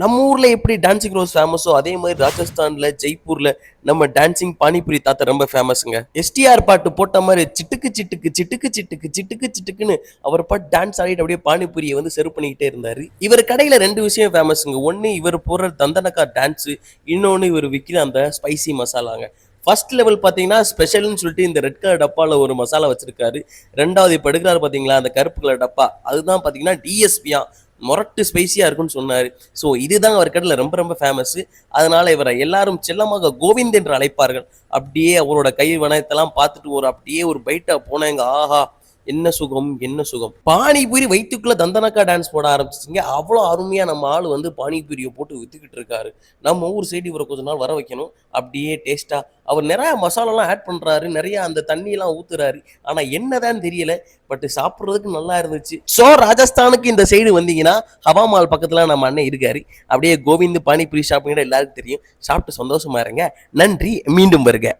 நம்ம ஊர்ல எப்படி டான்சிங் ரோஸ் ஃபேமஸோ அதே மாதிரி ராஜஸ்தான்ல ஜெய்ப்பூர்ல நம்ம டான்சிங் பானிபூரி தாத்தா ரொம்ப ஃபேமஸ்ங்க. எஸ்டிஆர் பாட்டு போட்ட மாதிரி சிட்டுக்கு சிட்டுக்கு சிட்டுக்கு சிட்டுக்கு சிட்டுக்கு சிட்டுக்குன்னு அவர் பாட்டு டான்ஸ் ஆடிட்டு அப்படியே பானிபூரியை வந்து செர்வ் பண்ணிக்கிட்டே இருந்தாரு. இவர் கடையில ரெண்டு விஷயம் ஃபேமஸ்ங்க. ஒன்னு இவர் போடுற தந்தனக்கா டான்ஸ், இன்னொன்னு இவர் விற்கிற அந்த ஸ்பைசி மசாலாங்க. ஃபர்ஸ்ட் லெவல் பார்த்தீங்கன்னா ஸ்பெஷல்னு சொல்லிட்டு இந்த ரெட் கலர் டப்பால ஒரு மசாலா வச்சிருக்காரு. ரெண்டாவது இப்போ எடுக்கிறாரு பார்த்தீங்களா அந்த கருப்பு கலர் டப்பா, அதுதான் பார்த்தீங்கன்னா டிஎஸ்பியா மொரட்டு ஸ்பைசியா இருக்குன்னு சொன்னாரு. ஸோ இதுதான் அவர் கடையில் ரொம்ப ரொம்ப ஃபேமஸ். அதனால இவரை எல்லாரும் செல்லமாக கோவிந்த் என்று அழைப்பார்கள். அப்படியே அவரோட கை வனத்தெல்லாம் பார்த்துட்டு அப்படியே ஒரு பைட்டா போனேங்க. ஆஹா, என்ன சுகம் என்ன சுகம். பானிபூரி வயிற்றுக்குள்ள தந்தனக்கா டான்ஸ் போட ஆரம்பிச்சிங்க. அவ்வளோ அருமையா நம்ம ஆள் வந்து பானிபூரியை போட்டு வித்துக்கிட்டு இருக்காரு. நம்ம ஊர் சைடு இவரை கொஞ்ச நாள் வர வைக்கணும். அப்படியே டேஸ்டா அவர் நிறைய மசாலாலாம் ஆட் பண்றாரு, நிறைய அந்த தண்ணியெல்லாம் ஊத்துறாரு. ஆனா என்னதான் தெரியல, பட் சாப்பிட்றதுக்கு நல்லா இருந்துச்சு. ஸோ ராஜஸ்தானுக்கு இந்த சைடு வந்தீங்கன்னா ஹவா மால் பக்கத்துல நம்ம அண்ணன் இருக்காரு. அப்படியே கோவிந்த் பானிபூரி ஷாப்புங்கிட்ட எல்லாருக்கும் தெரியும். சாப்பிட்டு சந்தோஷமா இருங்க. நன்றி, மீண்டும் வருக.